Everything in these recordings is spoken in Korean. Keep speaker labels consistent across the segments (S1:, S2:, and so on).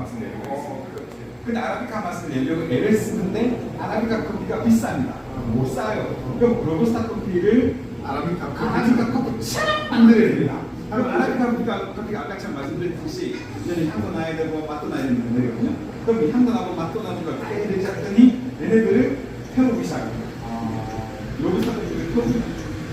S1: 맛을 내려고 했어요. 근데 아라비카 맛을 내려고 애를 쓰는데 아라비카 커피가 비쌉니다. 못 사요. 그럼 로부스타 커피를 아라비카 커피 참 만들어야 됩니다. 그럼 아라비카 커피가 아까처럼 말씀드렸듯이 이제는 향도 나야 되고 맛도 나야 되는 거거든요. 그럼 이 향도 나고 맛도 나는 걸 깨지기 시작했더니 얘네들을 태우기 시작합니다. 로부스타 커피를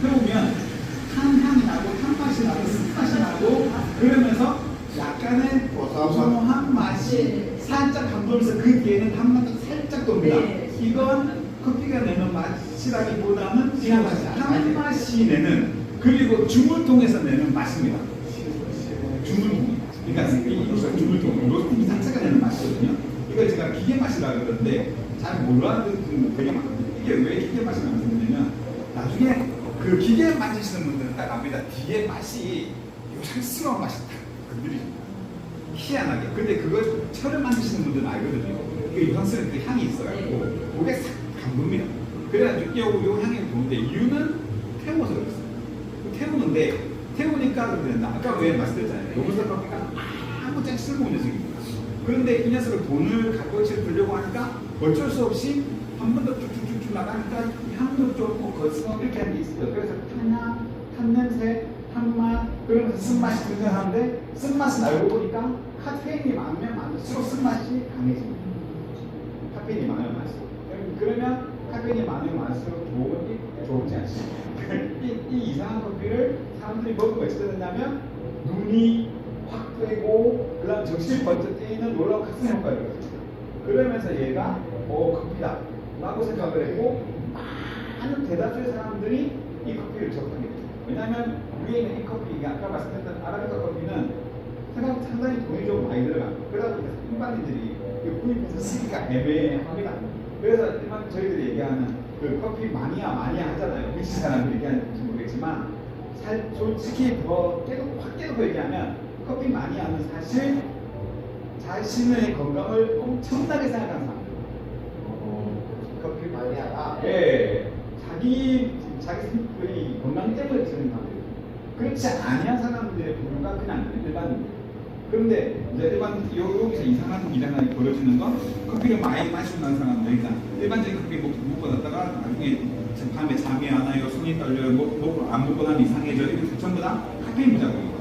S1: 태우면 향이 나고 향맛이 나고 쓴맛이 나고 그러면서 약간의 고소한 맛이 살짝 감돌면서 그 뒤에는 단맛도 살짝 돕니다. 이건 커피가 내는 맛이라기보다는 향맛이 내는 그리고 주물통에서 내는 맛입니다. 주물통. 그러니까 이것은 주물통, 로스팅 자체가 내는 맛이거든요. 이걸 제가 기계 맛이라고 그러는데 잘 몰라듣는 분 되게 많거든요. 이게 왜 기계 맛이라고 말씀드리냐면 나중에 그 기계 만지시는 분들은 딱 압니다. 뒤에 맛이 요상스러운 맛이 딱 건드립니다. 희한하게. 근데 그걸 철을 만드시는 분들은 알거든요. 그 요상스러운 그 향이 있어가지고 그게 싹 감깁니다. 그래가지고 요 향이 도는데 이유는 태워서 그랬어요. 태우는데 태우니까 그런다. 아까 왜 말씀드렸잖아요. 로부스타 커피가 아무 짝이 쓸모없는 녀석입니다. 그런데 이 녀석을 돈을 갖고 치려고 하니까 어쩔 수 없이 한 번 더 쭉쭉쭉 나가니까 향도 좀 거슬러 이렇게 하는 게 있어요. 그래서 탄향, 탄냄새, 탄맛, 그러면서 쓴맛이 등장하는데 쓴맛은 알고 보니까 카페인이 많으면 많을수록 쓴맛이 강해집니다. 카페인이 많으면 많을수록. 그러면 카페인이 많으면 많을수록 좋지 않습니다. 이 이상한 커피를 사람들이 먹으면 어떻게 되냐면 눈이 확 뜨고 그 다음 정신이 번쩍 뜨이는 놀라운 각성 효과를 가집니다. 그러면서 얘가 커피다 라고 생각을 했고 많은 대다수의 사람들이 이 커피를 접하게 됩니다. 왜냐하면 위에 있는 이 커피, 아까 말씀드렸던 아라비카 커피는 상당히 돈이 좀 많이 들어갑니다. 그러다 보니까 일반인들이 구입해서 쓰기가 애매합니다. 그래서 일반 저희들이 얘기하는 그 커피 마니아 하잖아요. 미치 사람들이 얘기하는지 모르겠지만 솔직히 더 확 깨놓고 얘기하면 커피 마니아는 사실 자신의 건강을 엄청나게 생각하는 사람들.
S2: 커피 마니아가?
S1: 네. 자기 건강 때문에 드는 사람들. 그렇지 아니한 사람들의 부류가 그냥 일반인들. 그런데 이제 여기서 이상한 일이 벌어지는 건 커피를 많이 마시고 난 사람들, 그러니까 일반적인 커피 먹고 났다가 나중에 밤에 잠이 안 와요, 손이 떨려요, 안 먹고 나면 이상해져. 이거 전부 다 카페인 부작용이에요.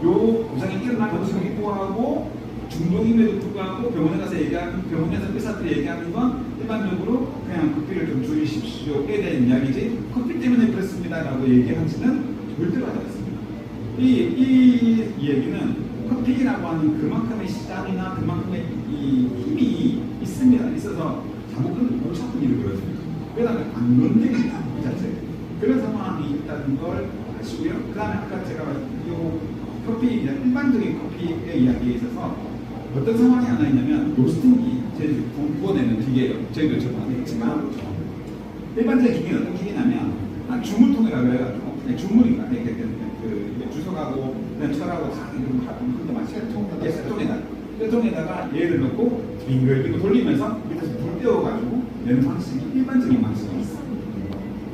S1: 요 부작용이 일어나면서 불구하고 중독임에도 불구하고 병원에서 의사들이 얘기하는 건 일반적으로 그냥 커피를 좀 줄이십시오에 대한 이야기지 커피 때문에 그렇습니다라고 얘기하지는 절대로 하지 않습니다. 이 얘기는 커피라고 하는 그만큼의 시장이나 그만큼의 이 힘이 있어서 잘못하면 못 찾는 일을 벌어집니다. 그다음에 안 건드립니다. 이 자체. 그런 상황이 있다는 걸 아시고요. 그 다음에 아까 제가 이 커피, 일반적인 커피의 이야기에 있어서 어떤 상황이 하나 있냐면 로스팅기, 저희들이 구워내는 기계예요. 저희도 저도 안 했지만 일반적인 기계는 어떤 기계냐면 주물통이라고 해가지고 주물인가 주석하고 그냥 철하고 다 쇠통에다가 얘를 넣고 빙글빙글 돌리면서 밑에서 불 떼워가지고 내는 방식이 일반적인 방식이 있어요.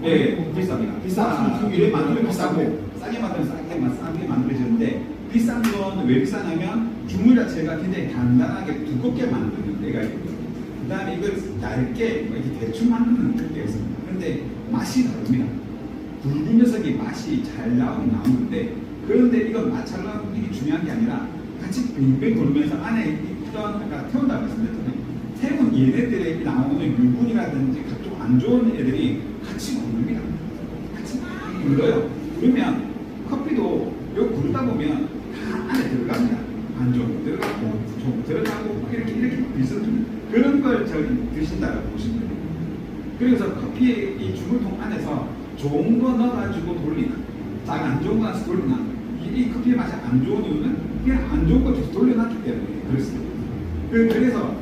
S1: 예, 비쌉니다. 이래 만들면 비싸고 싸게 만들면 싸게 만들어지는데 비싼 건 왜 비싸냐면 주물 자체가 굉장히 간단하게 두껍게 만드는 데가 있거든요. 그 다음에 이걸 얇게 이렇게 대충 만드는 데가 있습니다. 그런데 맛이 다릅니다. 굵은 녀석이 맛이 잘 나오는데 그런데 이건 맛 잘 나오는 게 중요한 게 아니라 같이 빙빙 돌면서 안에 있던 아까 태운다고 말씀드렸잖아요. 태운 얘네들에 나오는 유분이라든지 각종 안 좋은 애들이 같이 굴립니다. 같이 막 굴러요. 그러면 커피도 요 굴다 보면 다 안에 들어갑니다. 안 좋은 거 들어가고 좋은 거 들어가고 이렇게 비슷한 그런 걸 드신다고 보시면 돼요. 그래서 커피의 이 주물통 안에서 좋은 거 넣어가지고 돌리나 안 좋은 거 넣어서 돌리나 이 커피의 맛이 안 좋은 이유는 그냥 안 좋은 거 돌려놨기 때문에 그렇습니다. 그래서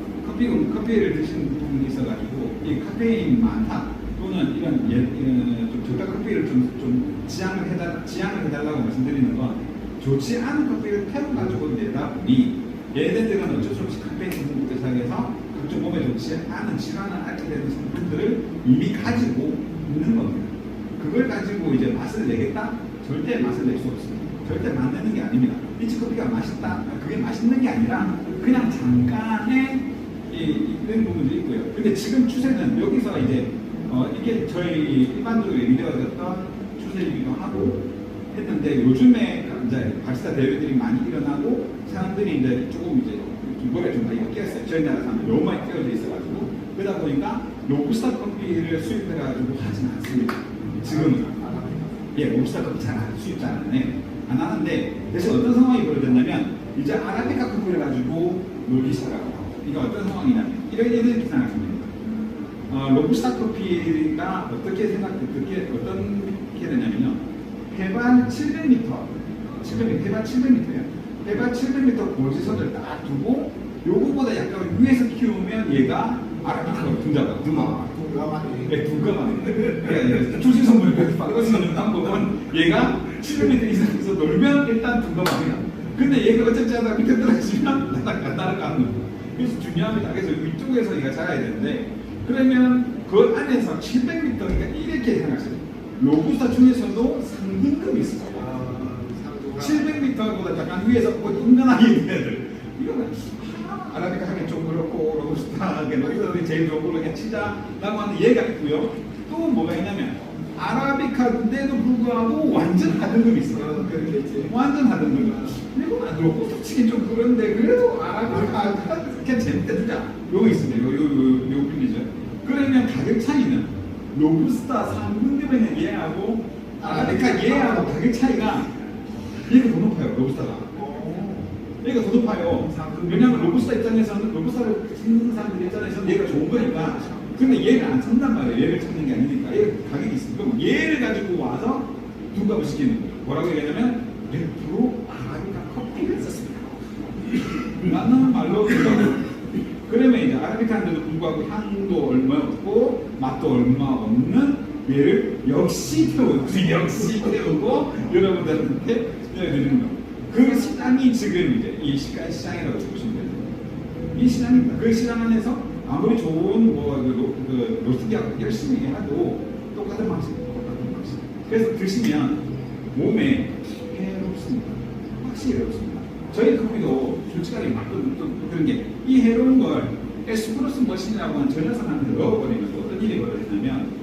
S1: 커피를 드시는 분이 있어가지고 이 카페인 많다 또는 이런 좀 저가 커피를 좀 지양을 해달라고 말씀드리는 건 좋지 않은 커피를 태워가지고 내다 보니 얘네들은 어쩔 수 없이 카페인 성분부터 시작해서 각종 몸에 좋지 않은 질환을 앓게 되는 성분들을 이미 가지고 있는 겁니다. 그걸 가지고 이제 맛을 내겠다? 절대 맛을 낼 수 없습니다. 절대 맛내는 게 아닙니다. 리치커피가 맛있다? 그게 맛있는 게 아니라 그냥 잠깐의 이런 부분도 있고요. 근데 지금 추세는 여기서 이제 이게 저희 일반적으로 얘기되었던 추세이기도 하고 했는데 요즘에 이제 바리스타 대회들이 많이 일어나고 사람들이 이제 조금 이제 뭐가 좀 많이 끼었어요. 저희 나라 사람들 너무 많이 끼어져 있어가지고 그러다 보니까 로부스타 커피를 수입해가지고 하진 않습니다. 지금은 로부스타 커피 잘 수입 잘 안 해요. 안 하는데 대신 어떤 상황이 벌어졌냐면 이제 아라비카 커피를 가지고 놀기 시작하고 이게 어떤 상황이냐면 이렇게 생각하시면 됩니다. 로부스타 커피가 어떻게 되냐면요. 해발 700m, 해발 700m예요. 해발 700m 고지선을 딱 두고 요거보다 약간 위에서 키우면 얘가 아라비카로 등장하고 네, 둔감하네. 초신성분을 바꿔서는 방법은 얘가 700m 이상에서 놀면 일단 둔감합니다. 근데 얘가 어쨌든 하다가 밑에 떨어지면 따라가는 거예요. 그래서 중요합니다. 그래서 위쪽에서 얘가 자라야 되는데 그러면 그 안에서 700m, 그러니까 이렇게 생각하세요. 로부스타 중에서도 상등급이 있어요. 700m보다 약간 위에서 은근하게 있는 애들. 이거는 아라비카 하긴 좀 그렇고 로부스타하게 여기서 제일 좋은 걸로 그냥 치자라고 하는 얘가 있고요. 또 뭐가 있냐면 아라비카인데도 불구하고 완전 하등급이 있어요. 완전 하등급. 그리고 로부스타 치긴 좀 그런데 그래도 아라비카 그냥 재밌게 두자. 요거 있습니다. 요 분이죠. 그러면 가격 차이는 로부스타 3등급에는 얘하고 아라비카 얘하고 가격 차이가 얘가 더 높아요. 로부스타가. 얘가 더 높아요. 왜냐하면 로부스타 입장에서는 로부스타를 찾는 사람들 입장에서는 얘가 좋은 거니까. 근데 얘를 안 찾는단 말이에요. 얘를 찾는 게 아니니까. 얘 가격이 있으니까 그럼 얘를 가지고 와서 둔갑을 시키는 거예요. 뭐라고 얘기하냐면 100% 아라비카 커피를 썼습니다. 라는 말로 둔갑을. 그러면 이제 아라비카인데도 불구하고 향도 얼마 없고 맛도 얼마 없는 얘를 역시 태우고 여러분들한테 드리는 거예요. 그 시장이 지금 이제 이 시장이라고 보시면 돼요. 이 시장입니다. 그 시장 안에서 아무리 좋은 로스팅약 열심히 해도 똑같은 방식. 그래서 드시면 몸에 해롭습니다. 확실히 해롭습니다. 저희 커피도 솔직하게 또 그런 게 이 해로운 걸 에스프레소 머신이라고 하는 전자산한테 넣어버리면 어떤 일이 벌어지냐면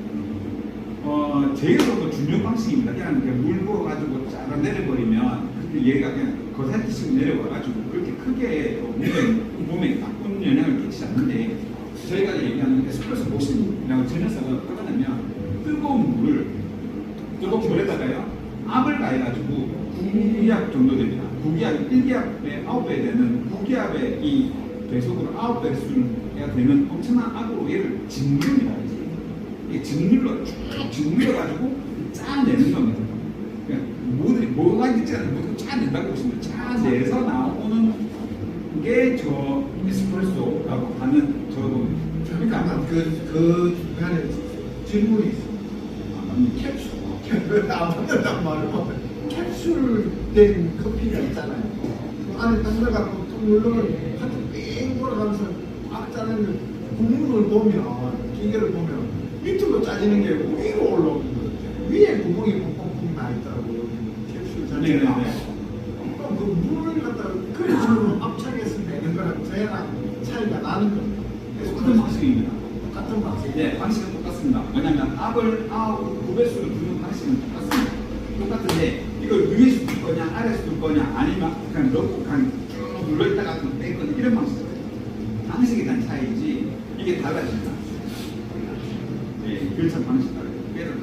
S1: 제일 중요한 방식입니다. 그냥 물 부어가지고 쫙 내려버리면 얘가 그냥 거사기식으로 내려와가지고 그렇게 크게 몸에 나쁜 영향을 끼치지 않는데 저희가 얘기하는 에스프레소 머신이라고 전자산을 끓여내면 뜨거운 물을 뜨겁게 물에다가요 압을 가해가지고 9기압 정도 됩니다. 9기압 1기압에 9배 되는 9기압의 이 배속으로 9배 수준가 되는 엄청난 압으로 얘를 짓누릅니다. 이게 짓눌러가지고 짜내는 겁니다. 그러니까 뭐가 있지 않은 모든 짜낸다고 보시면 짜내서 나오는 게 저 에스프레소라고 하는 저
S2: 그러니까 그 중간에 질문이 있어. 캡슐 안 받는단 말이야. 캡슐된 커피가 있잖아요. 그 안에 딱 들어가고 툭 눌러면 하여튼 뺑 돌아가면서 막 짜내는 구멍을 보면 기계를 보면 밑으로 짜지는 게 위로 올라오는 거죠. 위에 구멍이 뻥뻥 나 있더라고요. 캡슐 자체가. 그럼 그 물을 갖다가 그런 식으로 압착해서 내는 거랑 저희랑 차이가 나는 거예요.
S1: 똑같은 방식입니다.
S2: 같은 방식.
S1: 네, 방식은 똑같습니다. 뭐냐면 압을 9배수로 두는 방식은 똑같습니다. 똑같은데 이걸 위에서 둘 거냐 아래에서 둘 거냐 아니면 그냥 넣고 그냥 쭉 눌러있다가 뺄 거냐 이런 방식이에요. 방식에 대한 차이지 이게 달라집니다. 네, 그렇죠. 방식 다르죠.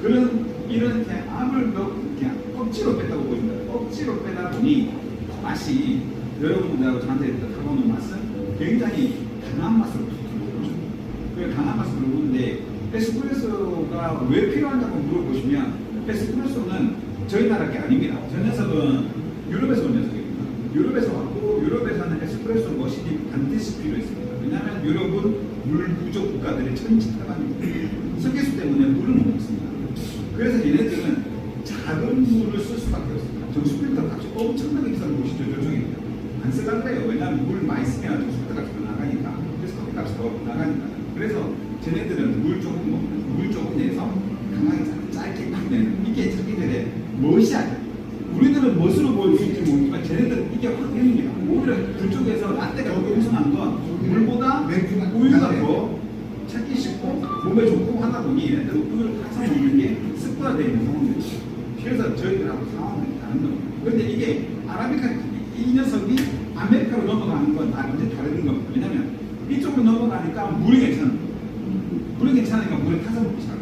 S1: 그래서 이런 압을 넣고 그냥 억지로 뺐다고 보입니다. 억지로 빼다 보니 맛이 여러분들하고 저한테 타보는 맛은 굉장히 강한 맛으로 들어오죠. 그 강한 맛으로 들어오는데 에스프레소가 왜 필요하냐고 물어보시면 에스프레소는 저희 나라 게 아닙니다. 저 녀석은 유럽에서 온 녀석입니다. 유럽에서 왔고 유럽에서는 에스프레소 머신이 반드시 필요했습니다. 왜냐하면 유럽은 물 부족 국가들의 천지타반입니다. 석회수 때문에 물을 못 먹습니다. 그래서 얘네들은 작은 물을 쓸 수밖에 없습니다. 정수 필터 값이 엄청나게 비싼 곳이 저쪽입니다. 안 쓰려고 해요. 왜냐하면 물 많이 쓰면 정수 필터 값이 더 나가니까. 그래서 커피 값이 더 나가니까. 그래서 쟤네들은 물 조금 내서 강하게 짧게 막 내는 이게 자기들의 멋이야. 우리들은 멋으로 보일 수 있지 모르지만 쟤네들은 이게 확 내립니다. 오히려 그쪽에서 라떼가 여기서 보니 얘네들 우유를 타서 먹는 게 습관화되어 있는 상황들이죠. 그래서 저희들하고 상황이 다른 겁니다. 그런데 이게 아라비카 이 녀석이 아메리카로 넘어가는 건 완전히 다른 겁니다. 왜냐면 이쪽으로 넘어가니까 물이 괜찮은 거예요. 물이 괜찮으니까 물에 타서 먹기 시작해요.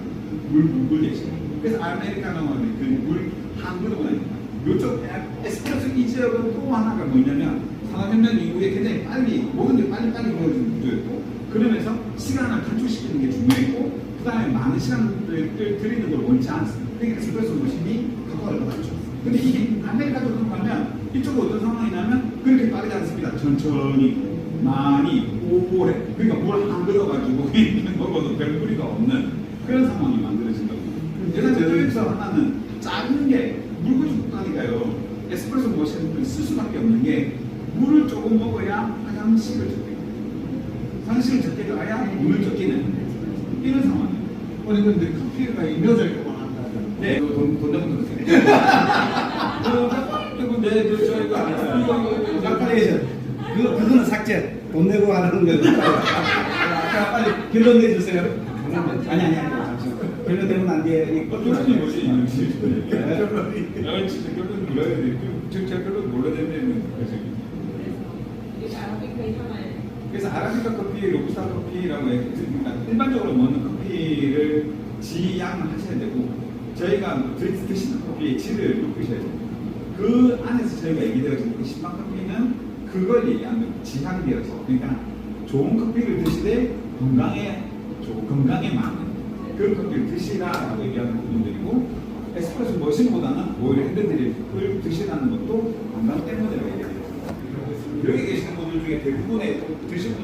S1: 물 대신. 그래서 아메리카노는 그물한 그릇보다 이쪽 에스프레소 이 지역은 또 하나가 뭐냐면 산업혁명 이후에 굉장히 빨리 모든 게 빨리빨리 이루어지는 구조였고 그러면서 시간을 단축시키는 게 중요했고 그 다음에 많은 시간을 들이는 걸 원치 않습니다. 그러니까 에스프레소 머신이 각각을 맞췄어요. 근데 이게 아메리카노로 가면 이쪽은 어떤 상황이냐면 그렇게 빠르지 않습니다. 천천히 많이 오래 그러니까 물 한 그릇가지고 있는 거고도 별 무리가 없는 그런 상황이 만들어진 겁니다. 그래서 저희에서 하나는 작은 게 물고 죽다니까요. 에스프레소 머신을 쓸 수밖에 없는 게 물을 조금 먹어야 화장실을 적게 화장실을 적게 가야 물을 적게 내는 이런 상황이에요.
S2: 아니 근데 커피가 이며질 거만 한다.
S1: 네, 돈 내면 되세요. 저희가
S3: 카레이션 그거는 삭제 돈 내고 하는 거예요. 아까 빨리 결론 내주세요. 아니 잠시만 결론 내면 안 돼.
S1: 결론이 뭐지? 진짜 결론 몰라야 돼. 제 결론 몰라야 되는 거지. 그래서 아라비카 커피, 로부스타 커피라고 해서 그러니까 일반적으로 먹는 커피를 지양을 하셔야 되고 저희가 드시는 커피의 질을 높이셔야 돼요. 그 안에서 저희가 얘기되어진 그 신맛 커피는 그걸 얘기하는 지향되어서 그러니까 좋은 커피를 드시되 건강에 맞는 그런 커피를 드시라라고 얘기하는 부분들이고 에스프레소 머신보다는 오히려 핸드드립을 드시라는 것도 건강 때문이라고 얘기해요. 여기 계시는 분들 중에 대부분의 드시는